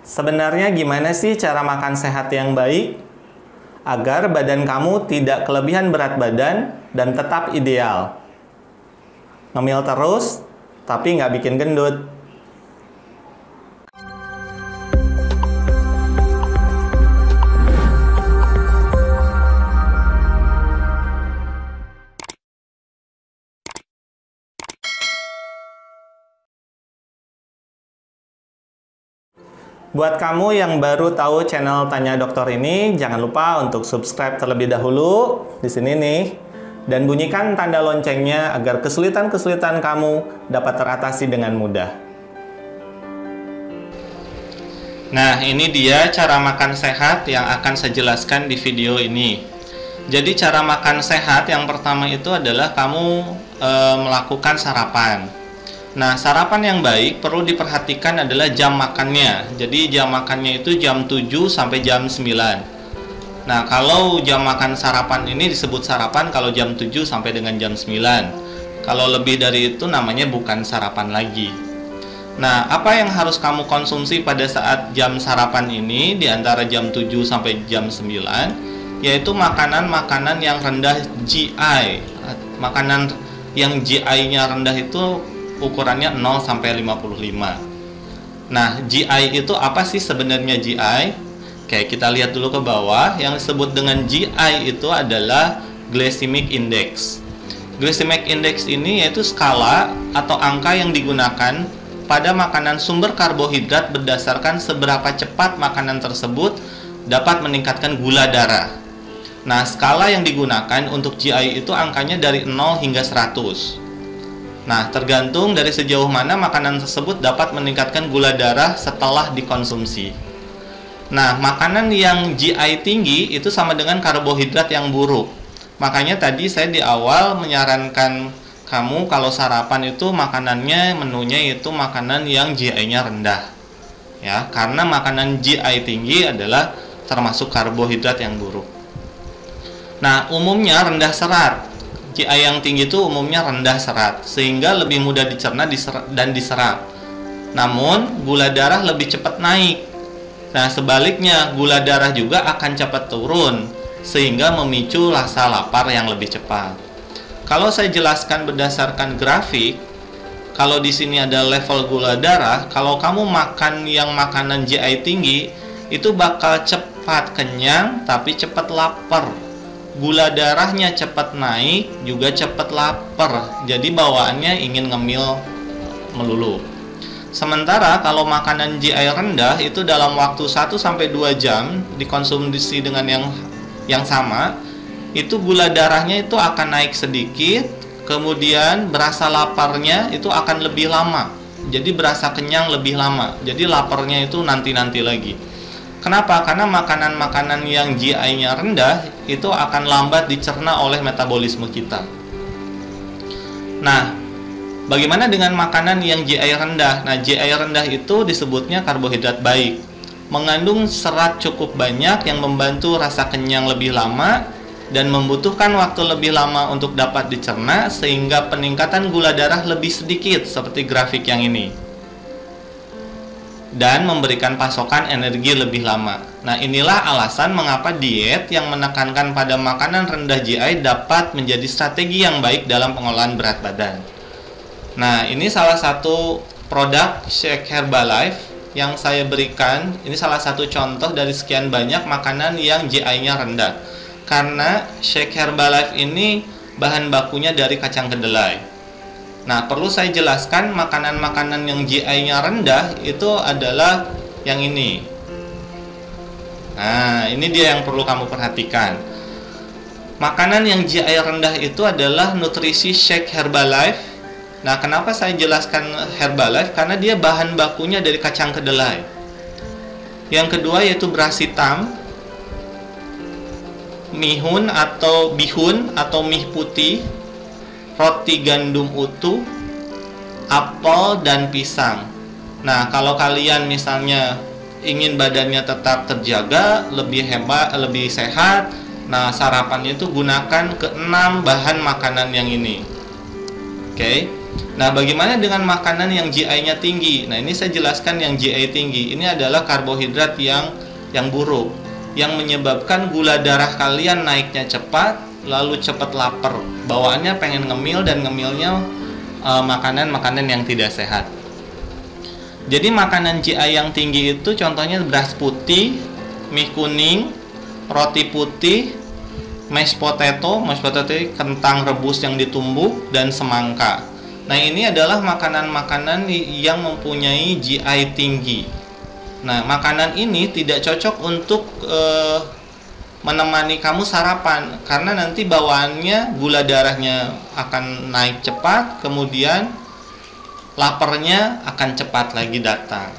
Sebenarnya gimana sih cara makan sehat yang baik agar badan kamu tidak kelebihan berat badan dan tetap ideal? Ngemil terus, tapi nggak bikin gendut. Buat kamu yang baru tahu channel Tanya Dokter ini, jangan lupa untuk subscribe terlebih dahulu di sini nih, dan bunyikan tanda loncengnya agar kesulitan-kesulitan kamu dapat teratasi dengan mudah. Nah, ini dia cara makan sehat yang akan saya jelaskan di video ini. Jadi cara makan sehat yang pertama itu adalah kamu melakukan sarapan. Nah, sarapan yang baik perlu diperhatikan adalah jam makannya. Jadi jam makannya itu jam 7 sampai jam 9. Nah, kalau jam makan sarapan ini disebut sarapan kalau jam 7 sampai dengan jam 9. Kalau lebih dari itu namanya bukan sarapan lagi. Nah, apa yang harus kamu konsumsi pada saat jam sarapan ini di antara jam 7 sampai jam 9, yaitu makanan-makanan yang rendah GI. Makanan yang GI-nya rendah itu ukurannya 0 sampai 55. Nah, GI itu apa sih sebenarnya GI? Oke, kita lihat dulu ke bawah. Yang disebut dengan GI itu adalah glycemic index. Glycemic index ini yaitu skala atau angka yang digunakan pada makanan sumber karbohidrat berdasarkan seberapa cepat makanan tersebut dapat meningkatkan gula darah. Nah, skala yang digunakan untuk GI itu angkanya dari 0 hingga 100. Nah, tergantung dari sejauh mana makanan tersebut dapat meningkatkan gula darah setelah dikonsumsi. Nah, makanan yang GI tinggi itu sama dengan karbohidrat yang buruk. Makanya tadi saya di awal menyarankan kamu kalau sarapan itu makanannya, menunya itu makanan yang GI-nya rendah. Ya, karena makanan GI tinggi adalah termasuk karbohidrat yang buruk. Nah, umumnya rendah serat. GI yang tinggi itu umumnya rendah serat, sehingga lebih mudah dicerna dan diserap. Namun, gula darah lebih cepat naik. Nah, sebaliknya, gula darah juga akan cepat turun, sehingga memicu rasa lapar yang lebih cepat. Kalau saya jelaskan berdasarkan grafik, kalau di sini ada level gula darah, kalau kamu makan yang makanan GI tinggi, itu bakal cepat kenyang, tapi cepat lapar. Gula darahnya cepat naik, juga cepat lapar. Jadi bawaannya ingin ngemil melulu. Sementara kalau makanan GI rendah itu dalam waktu 1 sampai 2 jam dikonsumsi dengan yang sama, itu gula darahnya itu akan naik sedikit, kemudian berasa laparnya itu akan lebih lama. Jadi berasa kenyang lebih lama. Jadi laparnya itu nanti-nanti lagi. Kenapa? Karena makanan-makanan yang GI-nya rendah itu akan lambat dicerna oleh metabolisme kita. Nah, bagaimana dengan makanan yang GI rendah? Nah, GI rendah itu disebutnya karbohidrat baik. Mengandung serat cukup banyak yang membantu rasa kenyang lebih lama dan membutuhkan waktu lebih lama untuk dapat dicerna, sehingga peningkatan gula darah lebih sedikit seperti grafik yang ini, dan memberikan pasokan energi lebih lama. Nah, inilah alasan mengapa diet yang menekankan pada makanan rendah GI dapat menjadi strategi yang baik dalam pengolahan berat badan. Nah, ini salah satu produk Shake Herbalife yang saya berikan. Ini salah satu contoh dari sekian banyak makanan yang GI-nya rendah. Karena Shake Herbalife ini bahan bakunya dari kacang kedelai. Nah, perlu saya jelaskan makanan-makanan yang GI-nya rendah itu adalah yang ini. Nah, ini dia yang perlu kamu perhatikan. Makanan yang GI rendah itu adalah nutrisi Shake Herbalife. Nah, kenapa saya jelaskan Herbalife? Karena dia bahan bakunya dari kacang kedelai. Yang kedua yaitu beras hitam, mihun atau bihun atau mie putih, roti gandum utuh, apel, dan pisang. Nah, kalau kalian misalnya ingin badannya tetap terjaga, lebih hebat, lebih sehat, nah sarapannya itu gunakan ke 6 bahan makanan yang ini. Oke. Nah, bagaimana dengan makanan yang GI-nya tinggi? Nah, ini saya jelaskan yang GI tinggi. Ini adalah karbohidrat yang buruk, yang menyebabkan gula darah kalian naiknya cepat, lalu cepat lapar. Bawaannya pengen ngemil, dan ngemilnya makanan-makanan yang tidak sehat. Jadi makanan GI yang tinggi itu contohnya beras putih, mie kuning, roti putih, mashed potato kentang rebus yang ditumbuk, dan semangka. Nah, ini adalah makanan-makanan yang mempunyai GI tinggi. Nah, makanan ini tidak cocok untuk menemani kamu sarapan, karena nanti bawaannya gula darahnya akan naik cepat, kemudian laparnya akan cepat lagi datang.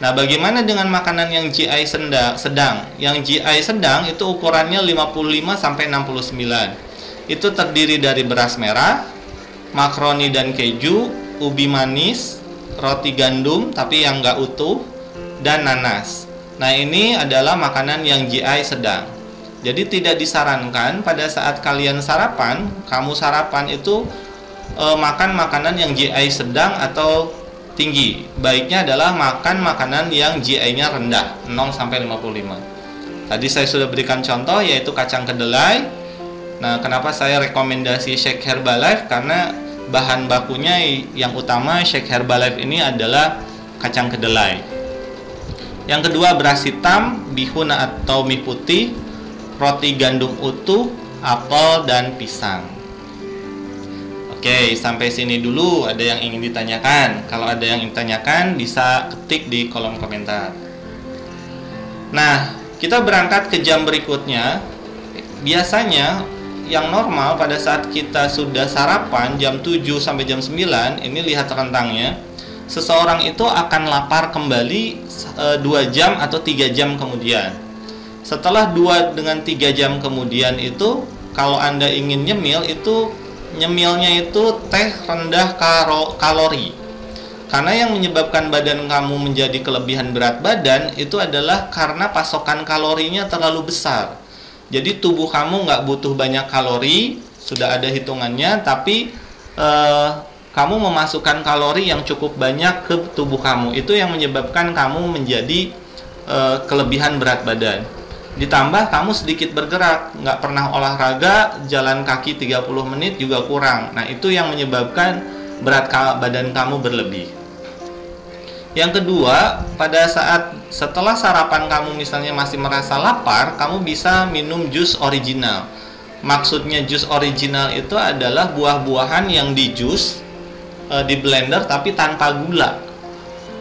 Nah, bagaimana dengan makanan yang GI sedang? Yang GI sedang itu ukurannya 55 sampai 69. Itu terdiri dari beras merah, makaroni dan keju, ubi manis, roti gandum tapi yang nggak utuh, dan nanas. Nah, ini adalah makanan yang GI sedang. Jadi tidak disarankan pada saat kalian sarapan, kamu sarapan itu makan makanan yang GI sedang atau tinggi. Baiknya adalah makan makanan yang GI-nya rendah, 0 sampai 55. Tadi saya sudah berikan contoh yaitu kacang kedelai. Nah, kenapa saya rekomendasi Shake Herbalife? Karena bahan bakunya yang utama Shake Herbalife ini adalah kacang kedelai. Yang kedua, beras hitam, bihun atau mie putih, roti gandum utuh, apel, dan pisang. Oke, sampai sini dulu. Ada yang ingin ditanyakan? Kalau ada yang ingin ditanyakan, bisa ketik di kolom komentar. Nah, kita berangkat ke jam berikutnya. Biasanya yang normal pada saat kita sudah sarapan jam 7 sampai jam 9, ini lihat rentangnya, seseorang itu akan lapar kembali 2 jam atau 3 jam kemudian. Setelah 2 dengan 3 jam kemudian itu, kalau Anda ingin nyemil, itu nyemilnya itu teh rendah kalori. Karena yang menyebabkan badan kamu menjadi kelebihan berat badan itu adalah karena pasokan kalorinya terlalu besar. Jadi tubuh kamu nggak butuh banyak kalori, sudah ada hitungannya, tapi kamu memasukkan kalori yang cukup banyak ke tubuh kamu. Itu yang menyebabkan kamu menjadi kelebihan berat badan. Ditambah kamu sedikit bergerak, nggak pernah olahraga, jalan kaki 30 menit juga kurang. Nah, itu yang menyebabkan berat badan kamu berlebih. Yang kedua, pada saat setelah sarapan kamu misalnya masih merasa lapar, kamu bisa minum jus original. Maksudnya jus original itu adalah buah-buahan yang di jus, di blender tapi tanpa gula.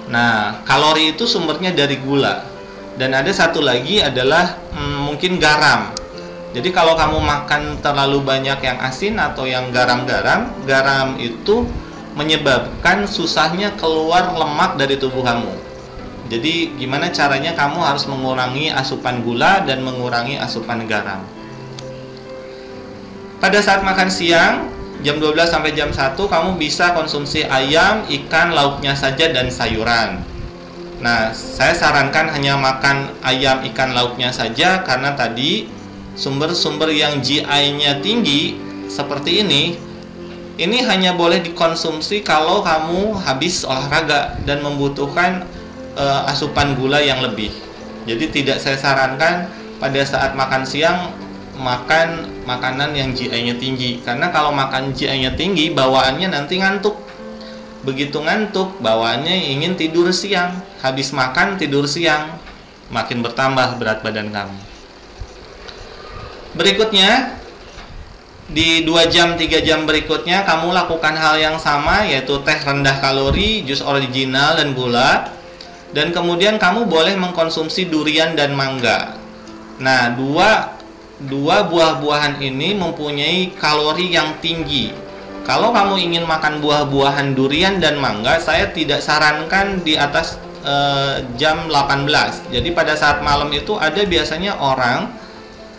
Nah, kalori itu sumbernya dari gula. Dan ada satu lagi adalah mungkin garam. Jadi kalau kamu makan terlalu banyak yang asin atau yang garam-garam, garam itu menyebabkan susahnya keluar lemak dari tubuh kamu. Jadi gimana caranya? Kamu harus mengurangi asupan gula dan mengurangi asupan garam. Pada saat makan siang jam 12 sampai jam 1 kamu bisa konsumsi ayam, ikan, lauknya saja, dan sayuran. Nah, saya sarankan hanya makan ayam, ikan, lauknya saja, karena tadi sumber-sumber yang GI-nya tinggi seperti ini hanya boleh dikonsumsi kalau kamu habis olahraga dan membutuhkan asupan gula yang lebih. Jadi tidak saya sarankan pada saat makan siang makan makanan yang GI-nya tinggi, karena kalau makan GI-nya tinggi bawaannya nanti ngantuk. Begitu ngantuk, bawaannya ingin tidur siang. Habis makan tidur siang, makin bertambah berat badan kamu. Berikutnya, di 2 jam 3 jam berikutnya kamu lakukan hal yang sama, yaitu teh rendah kalori, jus original, dan gula. Dan kemudian kamu boleh mengkonsumsi durian dan mangga. Nah, dua buah-buahan ini mempunyai kalori yang tinggi. Kalau kamu ingin makan buah-buahan durian dan mangga, saya tidak sarankan di atas jam 18. Jadi pada saat malam itu ada biasanya orang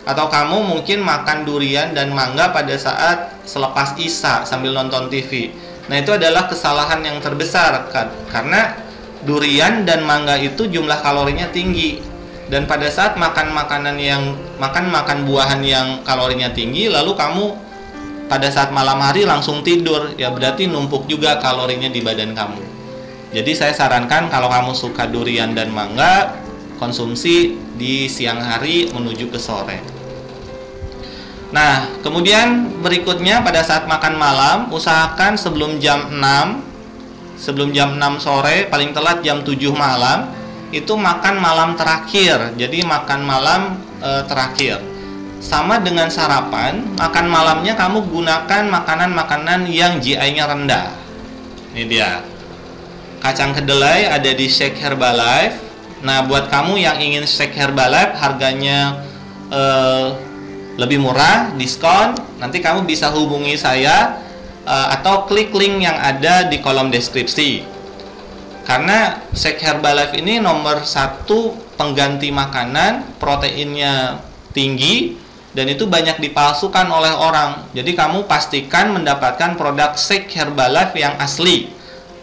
atau kamu mungkin makan durian dan mangga pada saat selepas Isya sambil nonton TV. Nah, itu adalah kesalahan yang terbesar karena durian dan mangga itu jumlah kalorinya tinggi. Dan pada saat makan buahan yang kalorinya tinggi, lalu kamu pada saat malam hari langsung tidur, ya berarti numpuk juga kalorinya di badan kamu. Jadi saya sarankan kalau kamu suka durian dan mangga, konsumsi di siang hari menuju ke sore. Nah, kemudian berikutnya pada saat makan malam, usahakan sebelum jam 6 sore, paling telat jam 7 malam, itu makan malam terakhir. Jadi makan malam terakhir. Sama dengan sarapan, makan malamnya kamu gunakan makanan-makanan yang GI-nya rendah. Ini dia. Kacang kedelai ada di Shake Herbalife. Nah, buat kamu yang ingin Shake Herbalife harganya lebih murah, diskon, nanti kamu bisa hubungi saya atau klik link yang ada di kolom deskripsi. Karena Shake Herbalife ini nomor 1 pengganti makanan, proteinnya tinggi, dan itu banyak dipalsukan oleh orang. Jadi kamu pastikan mendapatkan produk Shake Herbalife yang asli.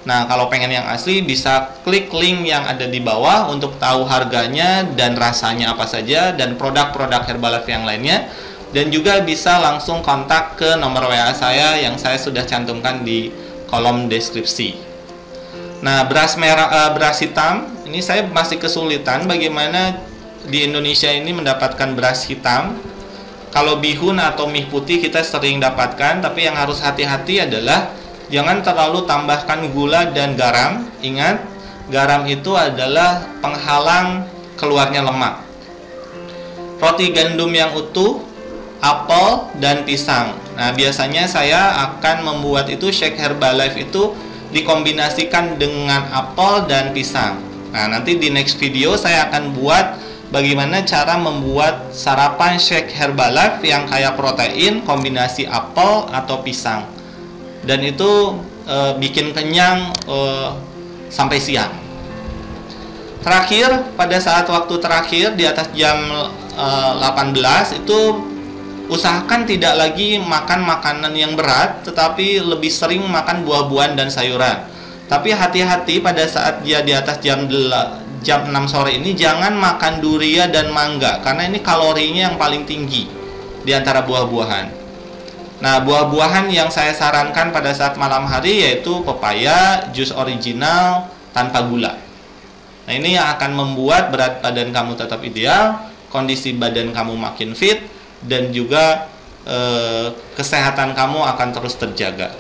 Nah, kalau pengen yang asli bisa klik link yang ada di bawah untuk tahu harganya dan rasanya apa saja dan produk-produk Herbalife yang lainnya. Dan juga bisa langsung kontak ke nomor WA saya yang saya sudah cantumkan di kolom deskripsi. Nah, beras hitam, ini saya masih kesulitan bagaimana di Indonesia ini mendapatkan beras hitam. Kalau bihun atau mie putih kita sering dapatkan, tapi yang harus hati-hati adalah jangan terlalu tambahkan gula dan garam. Ingat, garam itu adalah penghalang keluarnya lemak. Roti gandum yang utuh, apel, dan pisang. Nah, biasanya saya akan membuat itu Shake Herbalife itu dikombinasikan dengan apel dan pisang. Nah, nanti di next video saya akan buat bagaimana cara membuat sarapan Shake Herbalife yang kaya protein kombinasi apel atau pisang. Dan itu bikin kenyang sampai siang. Terakhir, pada saat waktu terakhir di atas jam 18 itu usahakan tidak lagi makan makanan yang berat, tetapi lebih sering makan buah-buahan dan sayuran. Tapi hati-hati pada saat dia di atas jam 6 sore ini jangan makan durian dan mangga, karena ini kalorinya yang paling tinggi di antara buah-buahan. Nah, buah-buahan yang saya sarankan pada saat malam hari yaitu pepaya, jus original tanpa gula. Nah, ini yang akan membuat berat badan kamu tetap ideal, kondisi badan kamu makin fit, dan juga kesehatan kamu akan terus terjaga.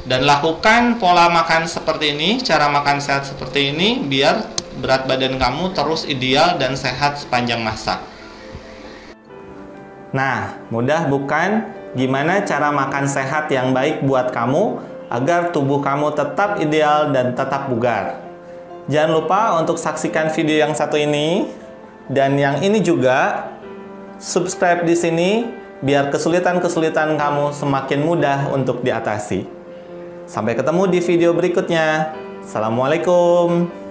Dan lakukan pola makan seperti ini, cara makan sehat seperti ini, biar berat badan kamu terus ideal dan sehat sepanjang masa. Nah, mudah bukan? Gimana cara makan sehat yang baik buat kamu agar tubuh kamu tetap ideal dan tetap bugar? Jangan lupa untuk saksikan video yang satu ini dan yang ini juga. Subscribe di sini biar kesulitan-kesulitan kamu semakin mudah untuk diatasi. Sampai ketemu di video berikutnya. Assalamualaikum.